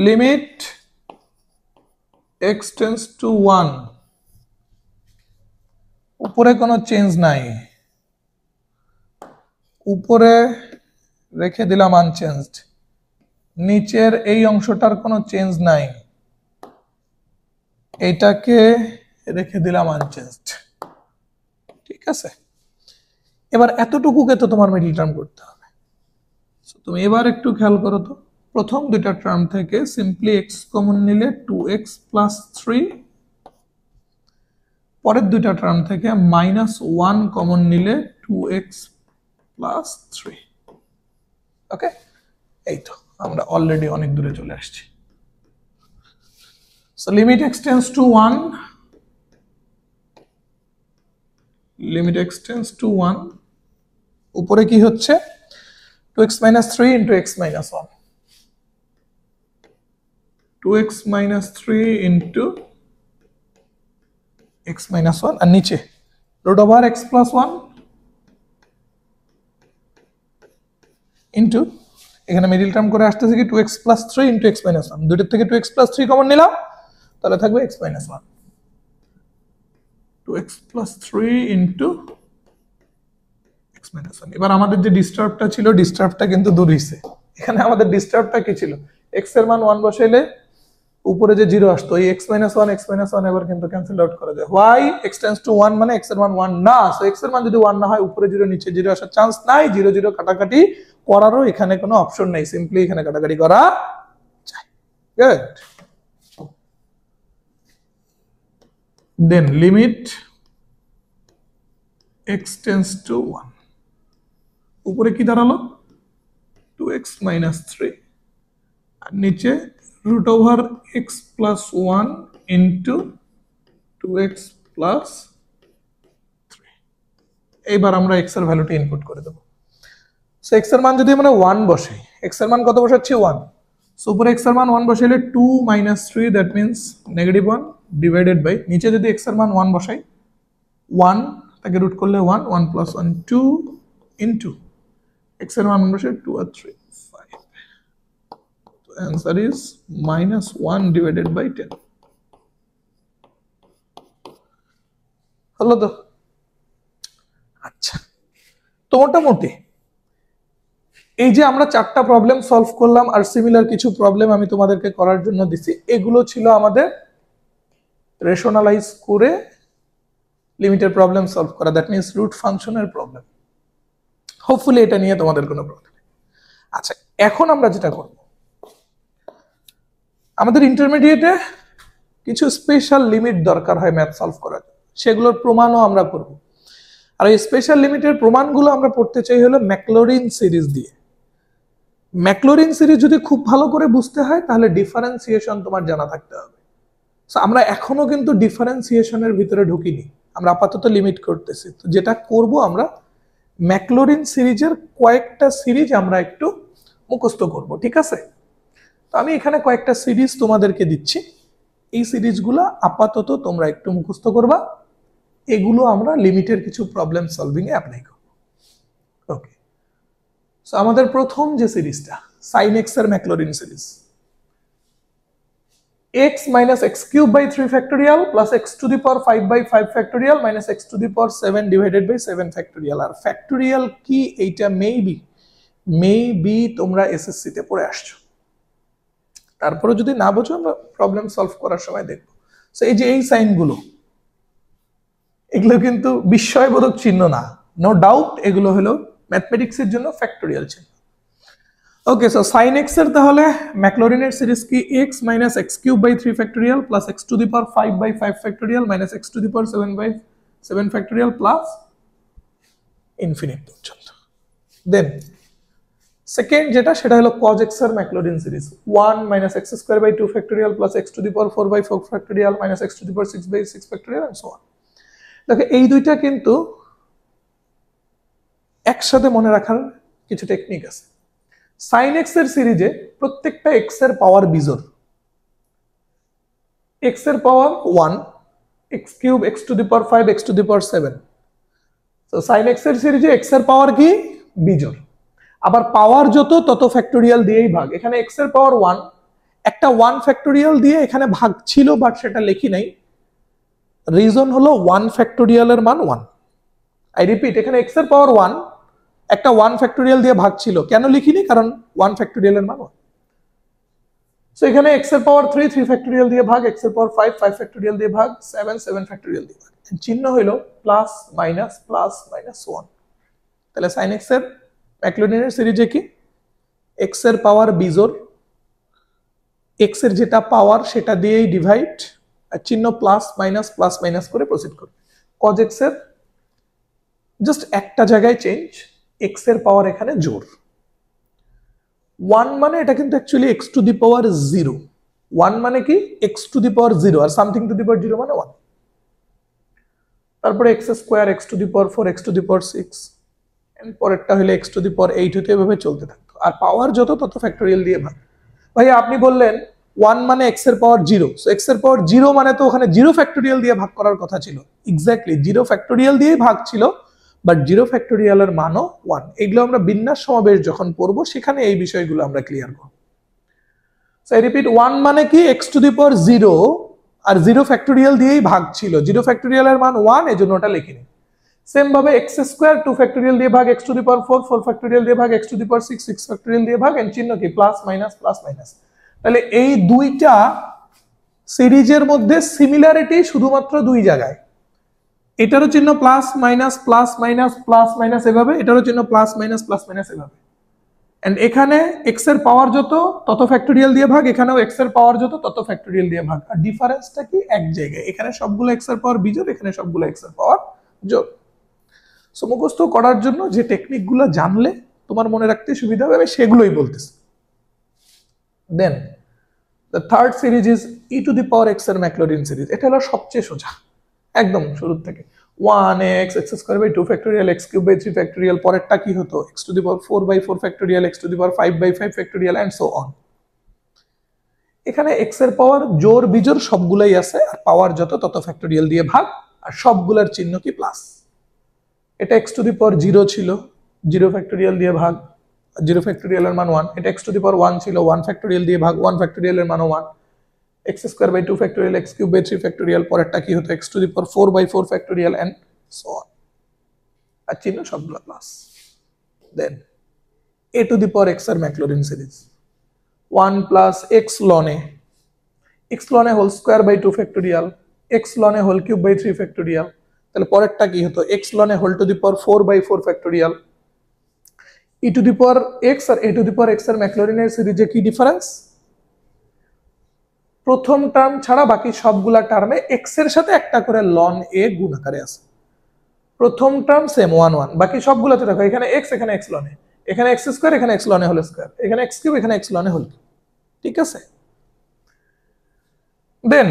লিমিট x টেন্স টু 1, উপরে কোনো চেঞ্জ নাই, উপরে রেখে দিলাম আনচেঞ্জড, নিচের এই অংশটার কোনো চেঞ্জ নাই, এইটাকে রেখে দিলাম আনচেঞ্জড। ঠিক আছে, এবার এতটুকুকে তো তোমার মিডল টার্ম করতে হবে। তুমি এবার একটু খেয়াল করো তো, প্রথম দুইটা টার্ম থেকে সিম্পলি এক্স কমন নিলে 2x প্লাস 3, পরের দুইটা টার্ম থেকে -1 কমন নিলে 2x প্লাস 3। ওকে, এই তো আমরা অলরেডি অনেক দূরে চলে আসছি। So limit x tends two 1, limit x tends two 1, উপরে কি হচ্ছে 2x minus 3 into x minus 1, 2x minus 3 into x minus 1, আর নিচে root over x plus 1 into, এখানে মিডল টার্ম করে আসতেছে কি 2x plus 3 into x minus 1, দুইটার থেকে 2x plus 3 কমন নিলাম, তাহলে থাকবে x minus 1, 2x plus 3 into x minus 1। এবার আমাদের যে ডিস্টার্বটা ছিল, ডিস্টার্বটা কিন্তু দূর হইছে। এখানে আমাদের ডিস্টার্বটা কি ছিল, x এর মান 1 বসাইলে উপরে যে 0 আসতো, এই x minus 1 এবার কিন্তু ক্যান্সেল আউট করা যায়। why x tends to 1 মানে x এর মান 1 না, সো x এর মান যদি 1 না হয় উপরে 0 নিচে 0 আসার চান্স নাই, 0 0 কাটাকাটি করারও এখানে কোনো অপশন নাই, সিম্পলি এখানে কাটাকাটি করা যায়। Good, then limit x tends to 1, উপরে কি দাঁড়ালো 2x minus 3, আর নিচে root over x plus 1 into 2x plus 3। এইবার আমরা x এর ভ্যালুটা ইনপুট করে দেব। সো x এর মান যদি আমরা 1 বসাই, x এর মান কত বসাচ্ছি 1, সো উপরে x এর মান 1 বসাইলে 2 minus 3, that means -1 divided by, নিচে যদি x এর মান 1 বসাই, 1 তাকে রুট করলে 1, 1 plus 1 2 into x এর মান বসাই 2 আর 3 5, so answer is -1 divided by 10। হলো তো? আচ্ছা, তো মোটামুটি এই যে আমরা 4টা প্রবলেম সলভ করলাম, আর সিমিলার কিছু প্রবলেম আমি তোমাদেরকে করার জন্য দিছি, এগুলো ছিল আমাদের রেশনালাইজ করে লিমিটের প্রবলেম সলভ করা, দ্যাট মিন্স রুট ফাংশনের প্রবলেম। হোপফুলি এটা নিয়ে তোমাদের কোনো প্রবলেম। আচ্ছা, এখন আমরা যেটা করব, আমাদের ইন্টারমিডিয়েটে কিছু স্পেশাল লিমিট দরকার হয় ম্যাথ সলভ করার, সেগুলোর প্রমাণও আমরা করব। আর এই স্পেশাল লিমিটের প্রমাণগুলো আমরা পড়তে চাই হলো ম্যাকলরিন সিরিজ দিয়ে। ম্যাকলরিন সিরিজ যদি খুব ভালো করে বুঝতে হয় তাহলে ডিফারেন্সিয়েশন তোমার জানা থাকতে হবে। সো আমরা এখনো কিন্তু ডিফারেন্সিয়েশনের ভিতরে ঢুকিনি, আমরা আপাতত লিমিট করতেছি। তো যেটা করব, আমরা ম্যাকলরিন সিরিজের কয়েকটা সিরিজ আমরা একটু মুখস্থ করব, ঠিক আছে? তো আমি এখানে কয়েকটা সিরিজ তোমাদেরকে দিচ্ছি, এই সিরিজগুলো আপাতত তোমরা একটু মুখস্থ করবা, এগুলো আমরা লিমিটের কিছু প্রবলেম সলভিং এ অ্যাপ্লাই করব। ওকে, সো আমাদের প্রথম যে সিরিজটা sin x এর Maclaurin series, x minus x cube by 3 factorial plus x to the power 5 by 5 factorial minus x to the power 7 divided by 7 factorial। আর ফ্যাক্টোরিয়াল কি, এইটা মেবি তোমরা এসএসসি তে পড়ে আসছো, তারপরে যদি না বোঝো আমরা প্রবলেম সলভ করার সময় দেখব। সো এই যে এই সাইনগুলো, এগুলো কিন্তু বিস্ময়বোধক চিহ্ন না, নো ডাউট এগুলো হলো ম্যাথমেটিক্সের জন্য ফ্যাক্টোরিয়াল চিহ্ন। ওকে, সো sin x এর তাহলে ম্যাকলরিনের সিরিজ কি, x minus x cube by 3 factorial plus x to the power 5 by 5 factorial minus x to the power 7 by 7 factorial plus infinity পর্যন্ত। দেন সেকেন্ড যেটা, সেটা হলো cos x এর Maclaurin series, 1 minus x square by 2 factorial plus x to the power 4 by 4 factorial minus x to the power 6 by 6 factorial and so on। দেখো এই দুইটা কিন্তু একসাথে মনে রাখার কিছু টেকনিক আছে। sin x এর সিরিজে প্রত্যেকটা x এর পাওয়ার বিজোড়, x এর power 1, x cube x to the power 5 x to the power 7। তো sin x এর সিরিজে x এর পাওয়ার কি বিজোড়, আবার পাওয়ার যত তত ফ্যাক্টোরিয়াল দিয়েই ভাগ। এখানে x এর পাওয়ার 1, একটা 1 ফ্যাক্টোরিয়াল দিয়ে এখানে ভাগ ছিল বাট সেটা লিখি নাই, রিজন হলো 1 ফ্যাক্টোরিয়ালের মান 1। আই রিপিট, এখানে x এর পাওয়ার 1, একটা 1 ফ্যাক্টোরিয়াল দিয়ে ভাগ ছিল, কেন লিখিনি, কারণ 1 ফ্যাক্টোরিয়ালের মান 1। সো এখানে x এর পাওয়ার 3 3 ফ্যাক্টোরিয়াল দিয়ে ভাগ, x এর পাওয়ার 5 5 ফ্যাক্টোরিয়াল দিয়ে ভাগ, 7 7 ফ্যাক্টোরিয়াল দিয়ে ভাগ। চিহ্ন হলো প্লাস মাইনাস 1। তাহলে sin x এর ম্যাক্লোরিনের সিরিজে কি x এর পাওয়ার বিজোড়, x এর যেটা পাওয়ার সেটা দিয়েই ডিভাইড, আর চিহ্ন প্লাস মাইনাস করে প্রসিড করবে। cos x এর জাস্ট একটা জায়গায় চেঞ্জ, x এর পাওয়ার এখানে জোড়। 1 মানে এটা কিন্তু actually x to the power 0, 1 মানে কি x টু দি পাওয়ার 0 আর সামথিং টু দি পাওয়ার 0 মানে 1। তারপরে x square x to the power 4 x to the power 6, and পরেরটা হলো x টু দি পাওয়ার 8 হতে এভাবে চলতে থাকতো, আর পাওয়ার যত তত ফ্যাক্টোরিয়াল দিয়ে ভাগ। ভাই আপনি বললেন 1 মানে x এর পাওয়ার 0, সো x এর পাওয়ার 0 মানে তো ওখানে 0 ফ্যাক্টোরিয়াল দিয়ে ভাগ করার কথা ছিল। এক্স্যাক্টলি 0 ফ্যাক্টোরিয়াল দিয়েই ভাগ ছিল, বাট 0 ফ্যাক্টোরিয়ালের মানও 1। এগুলো আমরা বিন্যাস সমাবেশ যখন পড়বো সেখানে এই বিষয়গুলো আমরা ক্লিয়ার করব। সো আই রিপিট, 1 মানে কি x টু দি পাওয়ার 0 আর 0 ফ্যাক্টোরিয়াল দিয়েই ভাগ ছিল, 0 ফ্যাক্টোরিয়ালের মান 1, এজন্য ওটা লিখিনি। সেম ভাবে x স্কয়ার 2 ফ্যাক্টোরিয়াল দিয়ে ভাগ, x to the power 4 4 factorial দিয়ে ভাগ, x to the power 6 6 factorial দিয়ে ভাগ, এন্ড চিহ্ন কি প্লাস মাইনাস। তাহলে এই দুইটা সিরিজের মধ্যে সিমিলারিটি শুধুমাত্র দুই জায়গায়, এটারও চিহ্ন প্লাস মাইনাস এভাবে, এটারও চিহ্ন প্লাস মাইনাস এভাবে। এন্ড এখানে x এর পাওয়ার যত তত ফ্যাক্টোরিয়াল দিয়ে ভাগ, এখানেও x এর পাওয়ার যত তত ফ্যাক্টোরিয়াল দিয়ে ভাগ, আর ডিফারেন্সটা কি এক জায়গায়, এখানে সবগুলো x এর পাওয়ার বিজোড়, এখানে সবগুলো x এর পাওয়ার জোড়। সো মুখস্থ করার জন্য যে টেকনিকগুলো জানলে তোমার মনে রাখতে সুবিধা হবে আমি সেগুলোই বলতেছি। Then the third series is e to the power x এর ম্যাক্লোরিন সিরিজ। এটা হলো সবচেয়ে সোজা, একদম শুরু থেকে 1x x square by 2 factorial x cube by 3 factorial, পরেরটা কি হতো x to the power 4 by 4 factorial, x to the power 5 by 5 factorial, and so on. এখানে x এর পাওয়ার জোড় বিজোড় সবগুলাই আছে, আর পাওয়ার যত তত ফ্যাক্টোরিয়াল দিয়ে ভাগ, আর সবগুলোর চিহ্ন কি প্লাস। এটা x টু দি পাওয়ার 0 ছিল, 0 ফ্যাক্টোরিয়াল দিয়ে ভাগ, 0 ফ্যাক্টোরিয়ালের মান 1। এটা x টু দি পাওয়ার 1 ছিল, 1 ফ্যাক্টোরিয়াল দিয়ে ভাগ, 1 ফ্যাক্টোরিয়ালের মান 1। x square by 2 factorial, x cube by 3 factorial, পরেরটা কি হতো x to the power 4 by 4 factorial, and so on, আর চিহ্ন সবগুলো plus. Then a to the power x এর Maclaurin series 1 plus x ln a whole square by 2 factorial, x ln a whole cube by 3 factorial. তাহলে পরেরটা কি হতো x ln a whole to the power 4 by 4 factorial. e to the power x আর a to the power x এর ম্যাক্লোরিনের সিরিজে কি difference, প্রথম term ছাড়া বাকি সবগুলা টার্মে x এর সাথে একটা করে ln a গুণ আকারে আছে। প্রথম টার্ম সেম 1 1, বাকি সবগুলোতে দেখো এখানে x এখানে x ln a, এখানে x স্কয়ার এখানে x ln a whole square, এখানে x কিউব এখানে x ln a whole cube, ঠিক আছে। দেন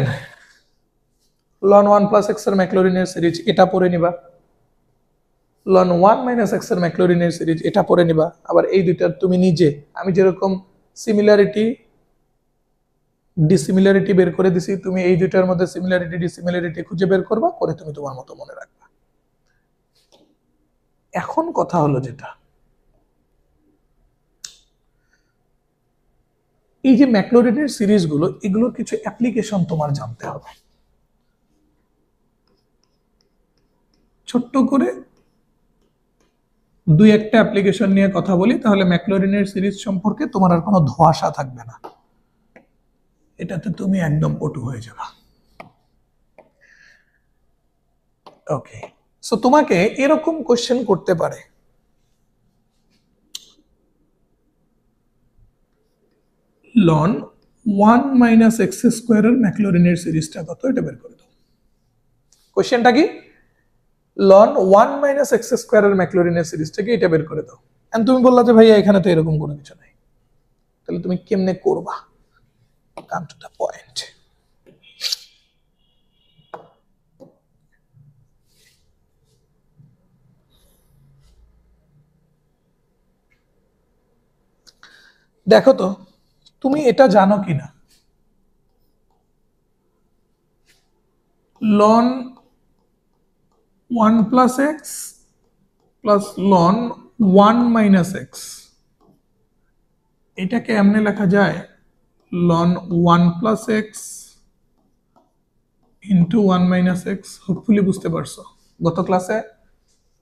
ln 1 প্লাস x এর ম্যাক্লোরিনের সিরিজ এটা পড়ে নিবা, ln 1 মাইনাস x এর ম্যাক্লোরিনের সিরিজ এটা পড়ে নিবা। আবার এই দুইটার তুমি নিজে, আমি যেরকম সিমিলারিটি ডিসিমিলারিটি বের করে দিছি, তুমি এই দুইটার মধ্যে সিমিলারিটি ডিসিমিলারিটি খুঁজে বের করবা, করে তুমি তোমার মতো মনে রাখবা। এখন কথা হলো যেটা, এই যে ম্যাক্লোরিনের সিরিজগুলো, এগুলোর কিছু অ্যাপ্লিকেশন তোমার জানতে হবে। ছোট্ট করে দুই একটা অ্যাপ্লিকেশন নিয়ে কথা বলি, তাহলে ম্যাক্লোরিনের সিরিজ সম্পর্কে তোমার আর কোনো ধোঁয়াশা থাকবে না, এটাতে তুমি একদম পটু হয়ে যাবে। ওকে, সো তোমাকে এরকম কোশ্চেন করতে পারে, ln 1 মাইনাস x স্কয়ারের ম্যাক্লোরিনের সিরিজটা কত, এটা বের করে দাও। কোশ্চেনটা কি, ln 1 মাইনাস x স্কয়ারের ম্যাক্লোরিনের সিরিজটা কি, এটা বের করে দাও। এন্ড তুমি বললা যে ভাইয়া এখানে তো এরকম কোনো কিছু নাই, তাহলে তুমি কেমনে করবা, কাম টু দ্য পয়েন্ট। দেখো তো তুমি এটা জানো কিনা, ln 1 plus x plus ln 1 minus x, এটাকে এমনি লেখা যায় ln 1 plus x into 1 minus x। Hopefully বুঝতে পারছো, গত ক্লাসে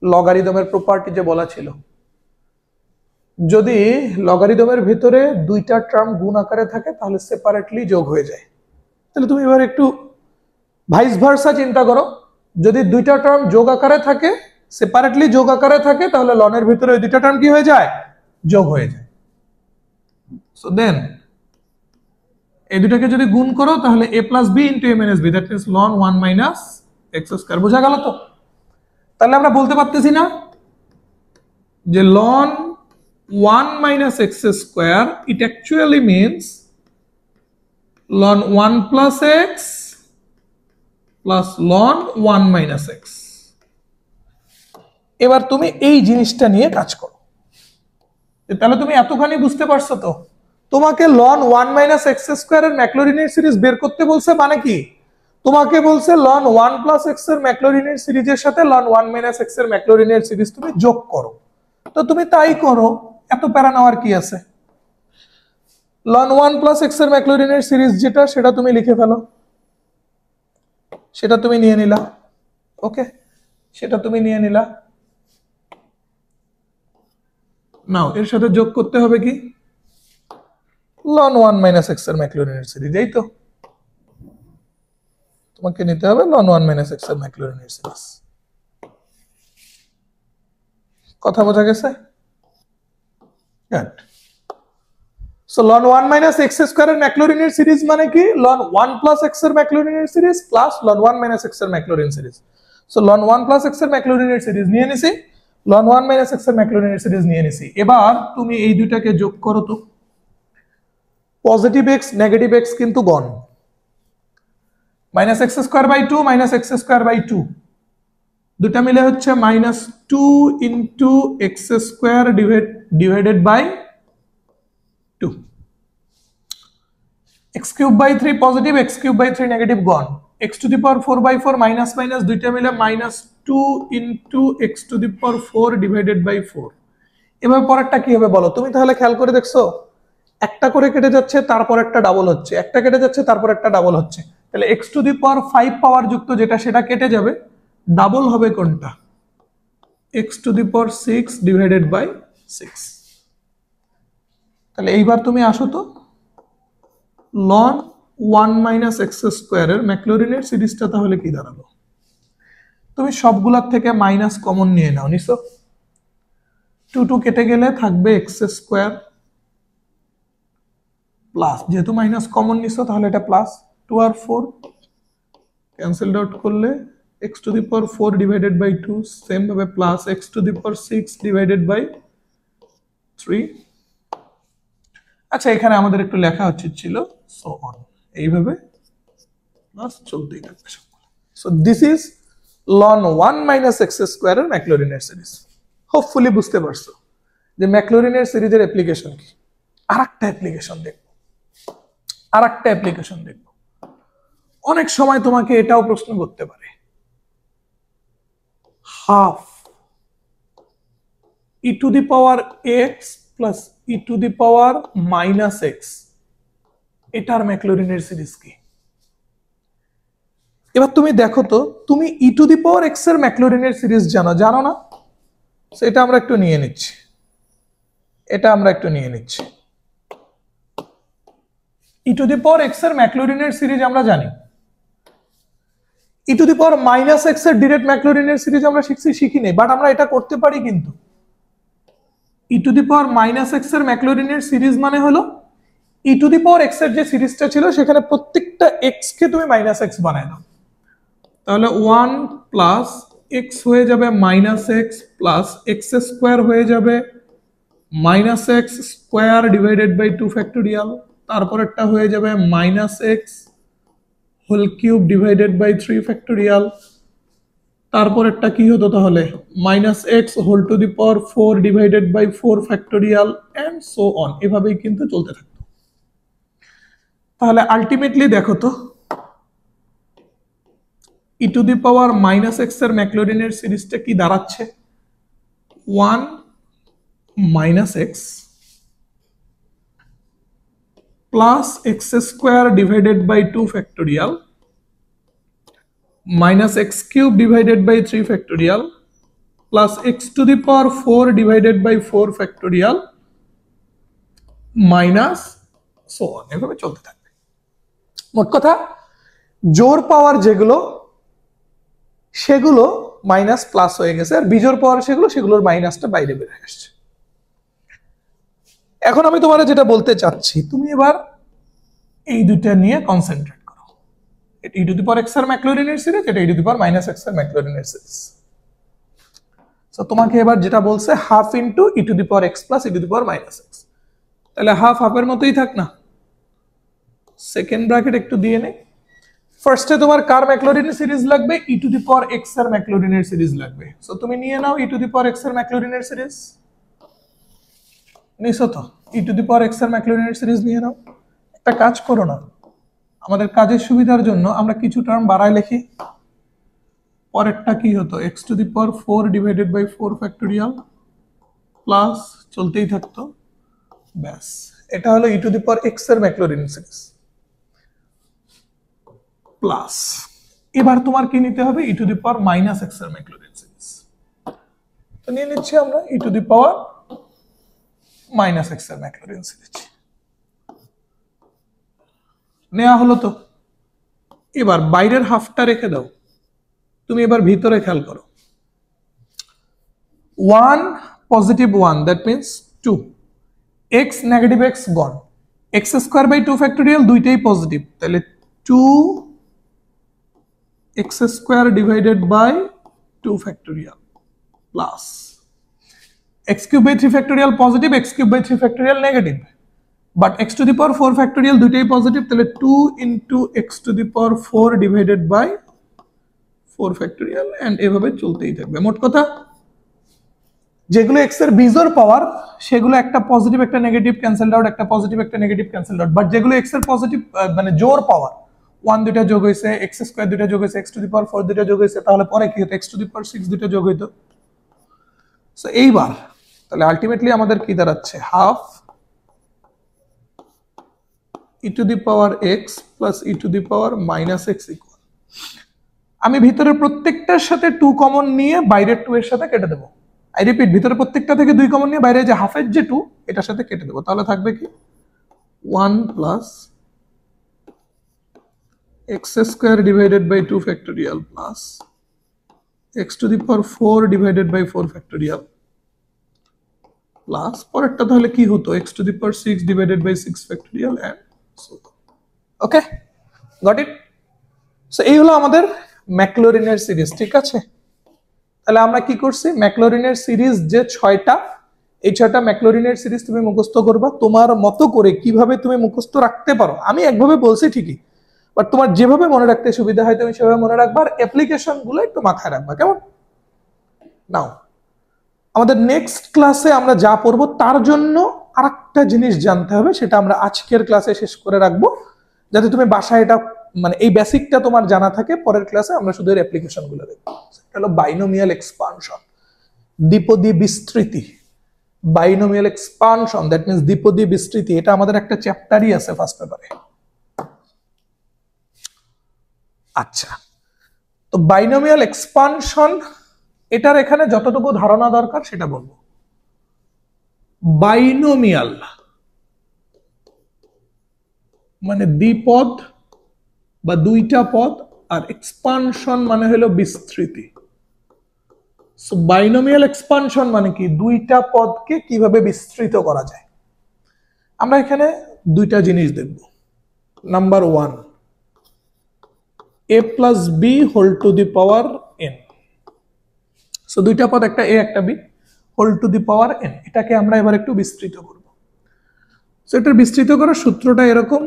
লগারিদমের প্রপার্টি যে বলা ছিল, যদি লগারিদমের ভিতরে দুইটা টার্ম গুণ আকারে থাকে তাহলে সেপারেটলি যোগ হয়ে যায়। তাহলে তুমি এবার একটু ভাইস ভার্সা চিন্তা করো, যদি দুইটা টার্ম যোগ আকারে থাকে, সেপারেটলি যোগ আকারে থাকে, তাহলে লনের ভিতরে ওই দুইটা টার্ম কি হয়ে যায়? যোগ হয়ে যায়। সো দেন এই দুটাকে যদি গুণ করো তাহলে a plus b into a minus b, that means ln 1 minus x square। বোঝা গেল তো? তাহলে আমরা বলতে পারতেছি না যে ln 1 minus x square, it actually means ln 1 plus x plus ln 1 minus x। এবার তুমি এই জিনিসটা নিয়ে কাজ করো। তাহলে তুমি এতখানি বুঝতে পারছো তো? তোমাকে ln 1 minus x square এর ম্যাক্লোরিনের সিরিজ বের করতে বলছে, মানে কি? তোমাকে বলছে ln 1 plus x এর ম্যাক্লোরিনের সিরিজের সাথে ln 1 minus x এর ম্যাক্লোরিনের সিরিজ তুমি যোগ করো। তো তুমি তাই করো, এত প্যারা নেওয়ার কি আছে? ln 1 plus x এর ম্যাক্লোরিনের সিরিজ যেটা, সেটা তুমি লিখে ফেলো, সেটা তুমি নিয়ে নিলা। ওকে, সেটা তুমি নিয়ে নিলা। নাও এর সাথে যোগ করতে হবে কি? ln 1 minus x এর ম্যাক্লোরিনের সিরিজ, এই তো তোমাকে নিতে হবে ln 1 minus x এর ম্যাক্লোরিনের সিরিজ। কথা বোঝা গেছে? Good. So ln 1 minus x square এর ম্যাক্লোরিনের সিরিজ মানে কি? ln 1 plus x এর ম্যাক্লোরিনের series plus ln 1 minus x এর Maclaurin series. So ln 1 plus x এর ম্যাক্লোরিনের সিরিজ নিয়ে নিছি, ln 1 minus x এর ম্যাক্লোরিনের সিরিজ নিয়ে নিছি। এবার তুমি এই দুটাকে যোগ করো তো। পজিটিভ x নেগেটিভ x কিন্তু গণ। minus x square by 2 minus x square by 2, দুটা মিলে হচ্ছে -2 into x square divided by 2। x cube by 3 positive, x cube by 3 negative গণ। x to the power 4 by 4 minus minus দুইটা মিলে -2 into x to the power 4 divided by 4। এবার পরেরটা কি হবে বলো? তুমি তাহলে খেয়াল করে দেখছো, একটা করে কেটে যাচ্ছে, তারপর একটা ডাবল হচ্ছে, একটা কেটে যাচ্ছে, তারপর একটা ডাবল হচ্ছে। তাহলে x to the power 5 পাওয়ার যুক্ত যেটা, সেটা কেটে যাবে, ডাবল হবে কোনটা? x to the power 6 divided by 6। তাহলে এইবার তুমি আসো তো, ln 1 minus x square এর ম্যাক্লোরিনের সিরিজটা তাহলে কি দাঁড়ালো? তুমি সবগুলোর থেকে মাইনাস কমন নিয়ে নাও, নিছো? 2 2 কেটে গেলে থাকবে x স্কয়ার প্লাস, যেহেতু মাইনাস কমন নিছো তাহলে এটা প্লাস, 2 আর 4 ক্যান্সেলড আউট করলে x to the power 4 divided by 2 same ভাবে plus x to the power 6 divided by 3। আচ্ছা, এখানে আমাদের একটু লেখা উচিত ছিল সো অন, এইভাবে প্লাস চলতেই থাকবে সবগুলো। So this is ln 1 minus x square এর ম্যাক্লোরিনের সিরিজ। হোপফুলি বুঝতে পারছো যে ম্যাক্লোরিনের সিরিজের অ্যাপ্লিকেশন কি। আরেকটা অ্যাপ্লিকেশন দেখব, অনেক সময় তোমাকে এটাও প্রশ্ন করতে পারে, half e to the power x plus e to the power minus x, এটার ম্যাক্লোরিনের সিরিজ কি? এবার তুমি দেখো তো, তুমি e to the power x এর ম্যাক্লোরিনের সিরিজ জানো না? সেটা আমরা একটু নিয়ে নিচ্ছি, e to the power x এর ম্যাক্লোরিনের সিরিজ আমরা জানি। e to the power minus x এর ডিরেক্ট ম্যাক্লোরিনের সিরিজ আমরা শিখিনি, বাট আমরা এটা করতে পারি কিন্তু। e to the power minus x এর ম্যাক্লোরিনের সিরিজ মানে হলো e to the power x এর যে সিরিজটা ছিল সেখানে প্রত্যেকটা x কে তুমি মাইনাস x বানায় দাও, তাহলে 1 প্লাস x হয়ে যাবে minus x plus x square হয়ে যাবে minus x square divided by 2 factorial, তারপরেরটা হয়ে যাবে minus x whole cube divided by 3 factorial, তারপরেরটা কি হতো তাহলে? Minus x whole to the power 4 divided by 4 factorial and so on, এভাবেই কিন্তু চলতে থাকতো। তাহলে আলটিমেটলি দেখো তো, e to the power minus x এর ম্যাকলরিনের সিরিজটা কি দাঁড়াচ্ছে 1 minus x plus x square divided by 2 factorial minus x cube divided by 3 factorial plus x to the power 4 divided by 4 factorial minus so on এভাবে চলতে থাকবে। মোট কথা জোর পাওয়ার যেগুলো সেগুলো মাইনাস প্লাস হয়ে গেছে, আর বিজোড় পাওয়ার সেগুলোর মাইনাসটা বাইরে বের হয়ে আসছে। এখন আমি তোমার যেটা বলতে চাচ্ছি, তুমি এবার এই দুইটা নিয়ে কনসেন্ট্রেট করো। এটা e to the power x এর ম্যাকলরিনের সিরিজ, এটা e to the power minus x এর ম্যাকলরিনের সিরিজ। সো তোমাকে এবার যেটা বলছে half into e to the power x plus e to the power minus x, তাহলে হাফ হাফের মতোই থাক না। সেকেন্ড ব্র্যাকেট একটু দিয়ে নেই। ফার্স্টে তোমার কার ম্যাকলরিনের সিরিজ লাগবে, ই টু দি পাওয়ার এক্স এর ম্যাকলরিনের সিরিজ লাগবে। সো তুমি নিয়ে নাও ই টু দি পাওয়ার এক্স এর ম্যাকলরিনের সিরিজ। নিছো তো? E to the power x এর ম্যাকলরিনের সিরিজ নিয়ে নাও। একটা কাজ করো না, আমাদের কাজের সুবিধার জন্য আমরা কিছু টার্ম বাড়ায় লিখি। পরেরটা কি হতো, X to the power 4 divided by 4 factorial plus চলতেই থাকতো, ব্যাস এটা হলো ই টু দি পাওয়ার এক্স এর ম্যাকলরিন সিরিজ প্লাস এবার তোমার কি নিতে হবে, e to the power minus x এর ম্যাকলরিন সিরিজ। তো নিয়ে নিচ্ছি আমরা e to the power minus x এর ম্যাকলরিন সিরিজ নেওয়া হলো। তো এবার বাইরের হাফটা রেখে দাও, তুমি এবার ভিতরে খেয়াল করো। 1 positive 1 that means 2, x negative x gone, x square by 2 factorial দুইটাই পজিটিভ, তাহলে 2 x square divided by 2 factorial plus x cube by 3 factorial positive, x cube by 3 factorial negative, but x to the power 4 factorial দুইটাই positive, তাহলে 2 into x to the power 4 divided by 4 factorial and এভাবে চলতেই থাকবে। মোট কথা যেগুলো x এর বিজোড় পাওয়ার সেগুলো একটা পজিটিভ একটা নেগেটিভ ক্যান্সেলড আউট, একটা পজিটিভ একটা নেগেটিভ ক্যান্সেলড আউট, বাট যেগুলো x এর পজিটিভ মানে জোর পাওয়ার 1 দুইটা যোগ হইছে, x স্কয়ার দুইটা যোগ হইছে, x টু দি পাওয়ার 4 দুইটা যোগ হইছে, তাহলে পরে কি হতো, x টু দি পাওয়ার 6 দুইটা যোগ হইতো। সো এইবার তাহলে আলটিমেটলি আমাদের কি দাঁড়াচ্ছে, half E to the power x plus e to the power minus x equal, আমি ভিতরের প্রত্যেকটার সাথে 2 কমন নিয়ে বাইরের 2 এর সাথে কেটে দেবো। আই রিপিট, ভিতরে প্রত্যেকটা থেকে 2 কমন নিয়ে বাইরে যে হাফের যে 2 এটার সাথে কেটে দেবো, তাহলে থাকবে কি 1 plus x square divided by 2 factorial plus x to the power 4 divided by 4 factorial plus পরেরটা তাহলে কি হতো, x to the power 6 divided by 6 factorial and so on. Okay, got it? So এই হলো আমাদের ম্যাকলরিনের সিরিজ, ঠিক আছে? তাহলে আমরা কি করছি, ম্যাকলরিনের সিরিজ যে 6টা, এই 6টা ম্যাকলরিনের সিরিজ তুমি মুখস্থ করবা তোমার মতো করে। কিভাবে তুমি মুখস্থ রাখতে পারো আমি একভাবে বলছি ঠিকই, বাট তোমার যেভাবে মনে রাখতে সুবিধা হয় তুমি সেভাবে মনে রাখবা, আর অ্যাপ্লিকেশন গুলো একটু মাথায় রাখবা, কেমন? নাও আমাদের নেক্সট ক্লাসে আমরা যা পড়বো তার জন্য আরেকটা জিনিস জানতে হবে, সেটা আমরা আজকের ক্লাসে শেষ করে রাখবো, যাতে তুমি বাসায় এটা মানে এই বেসিকটা তোমার জানা থাকে। পরের ক্লাসে আমরা শুধু এর অ্যাপ্লিকেশন গুলো দেখব। এটা হলো বাইনোমিয়াল এক্সপানশন, দ্বিপদী বিস্তৃতি। বাইনোমিয়াল এক্সপানশন দ্যাট মিন্স দ্বিপদী বিস্তৃতি, এটা আমাদের একটা চ্যাপ্টারই আছে ফার্স্ট পেপারে। আচ্ছা, তো বাইনোমিয়াল এক্সপানশন এটার এখানে যতটুকু ধারণা দরকার সেটা বলবো। বাইনোমিয়াল মানে দ্বিপদ বা দুইটা পদ, আর এক্সপানশন মানে হলো বিস্তৃতি। সো বাইনোমিয়াল এক্সপানশন মানে কি, দুইটা পদকে কিভাবে বিস্তৃত করা যায়। আমরা এখানে দুইটা জিনিস দেখব। Number 1, a plus B whole to the power n। So দুইটা পদ, একটা a একটা b, whole to the power n, এটাকে আমরা এবার একটু বিস্তৃত করব। সো এটা বিস্তৃত করার সূত্রটা এরকম,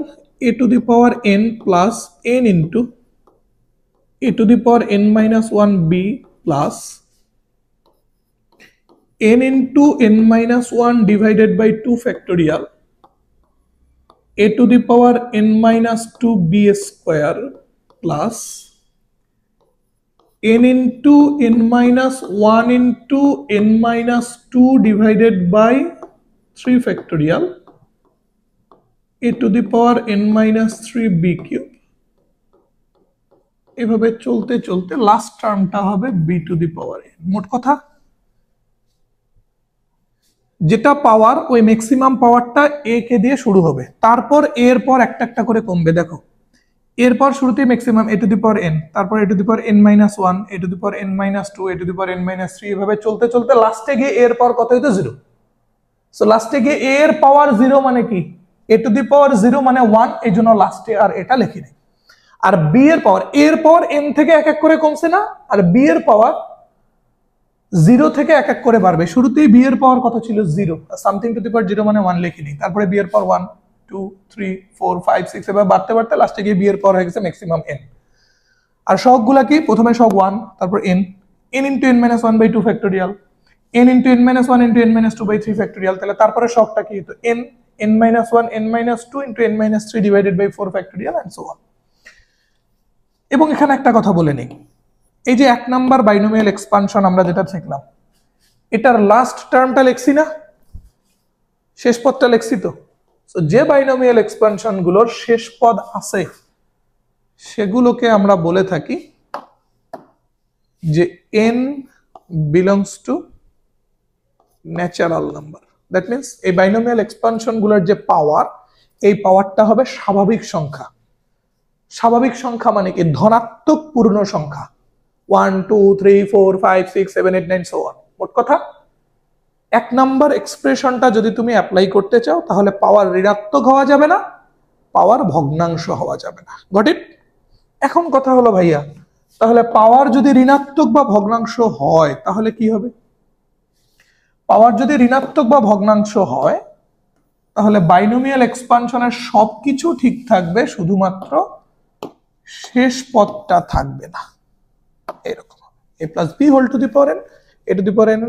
a to the power n plus n into a to the power n minus 1 b plus n into n minus 1 divided by 2 factorial a to the power n minus 2 b square plus n into n minus 1 into n minus 2 divided by 3 factorial a to the power n minus 3 b cube এভাবে চলতে চলতে last টার্মটা হবে b to the power n। মোট কথা যেটা পাওয়ার ওই maximum পাওয়ারটা a কে দিয়ে শুরু হবে, তারপর এর পর একটা একটা করে কমবে। দেখো এরপর শুরুতে maximum a to the power n, তারপর a to the power n minus 1, a to the power n minus 2, a to the power n minus 3, এভাবে চলতে চলতে লাস্টে গিয়ে এর পর কত হইতো 0। সো লাস্টে গিয়ে a এর পাওয়ার 0 মানে কি, a to the power 0 মানে 1, এই জন্য লাস্টে আর এটা লিখি নাই। আর b এর পাওয়ার এর পর n থেকে এক এক করে কমছে না, আর b এর পাওয়ার 0 থেকে এক এক করে বাড়বে। শুরুতেই b এর পাওয়ার কত ছিল 0, সামথিং টু দি পাওয়ার 0 মানে 1 লিখি নাই, তারপরে b এর পাওয়ার 1 2 3 4 5 6 এভাবে বাড়তে বাড়তে লাস্টে গিয়ে b এর পাওয়ার হয়ে গেছে ম্যাক্সিমাম n। আর সহগগুলা কি, প্রথমে সহগ 1, তারপর n into n minus 1 by 2 factorial, n into n minus 1 into n minus 2 by 3 factorial, তাহলে তারপরে সহগটা কি হতো n minus 1 n minus 2 into n minus 3 divided by 4 factorial and so on। এবং এখানে একটা কথা বলে নেই, এই যে 1 নাম্বার বাইনোমিয়াল এক্সপানশন আমরা যেটা শিখলাম, এটার লাস্ট টার্মটা লিখছি না, শেষ পদটা লিখছি তো। সো যে বাইনোমিয়াল এক্সপানশন গুলোর শেষ পদ আছে সেগুলোকে আমরা বলে থাকি যে n belongs to natural number. That means এই বাইনোমিয়াল এক্সপানশন গুলোর যে পাওয়ার, এই পাওয়ারটা হবে স্বাভাবিক সংখ্যা। স্বাভাবিক সংখ্যা মানে কি, ধনাত্মক পূর্ণ সংখ্যা 1 2 3 4 5 6 7 8 9 so on। মোট কথা 1 নাম্বার এক্সপ্রেশনটা যদি তুমি অ্যাপ্লাই করতে চাও তাহলে পাওয়ার ঋণাত্মক হওয়া যাবে না, পাওয়ার ভগ্নাংশ হওয়া যাবে না। Got it? এখন কথা হলো ভাইয়া, তাহলে পাওয়ার যদি ঋণাত্মক বা ভগ্নাংশ হয় তাহলে কি হবে? পাওয়ার যদি ঋণাত্মক বা ভগ্নাংশ হয় তাহলে বাইনোমিয়াল এক্সপানশনের সবকিছু ঠিক থাকবে, শুধুমাত্র শেষ পদটা থাকবে না। এরকম a plus b whole to the power n, a to the power n।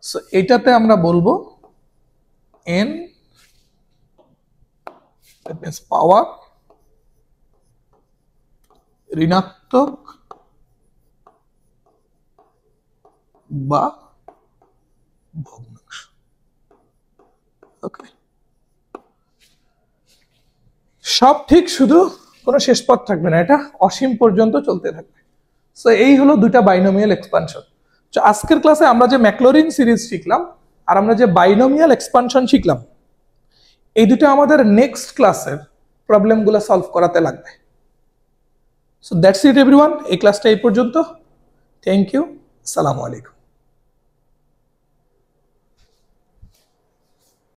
So এটাতে আমরা বলবো n that means পাওয়ার ঋণাত্মক বা ভগ্নাংশ। ওকে, সব ঠিক, শুধু কোনো শেষ পদ থাকবে না, এটা অসীম পর্যন্ত চলতে থাকবে। সো এই হলো দুইটা বাইনোমিয়াল এক্সপানশন। তো আজকের ক্লাসে আমরা যে ম্যাকলরিন সিরিজ শিখলাম আর আমরা যে বাইনোমিয়াল এক্সপানশন শিখলাম, এই দুটো আমাদের নেক্সট ক্লাসের প্রবলেমগুলো সলভ করাতে লাগবে। সো দ্যাটস ইট এভরিওয়ান, এই ক্লাসটা এই পর্যন্ত। থ্যাংক ইউ, আসসালামু আলাইকুম।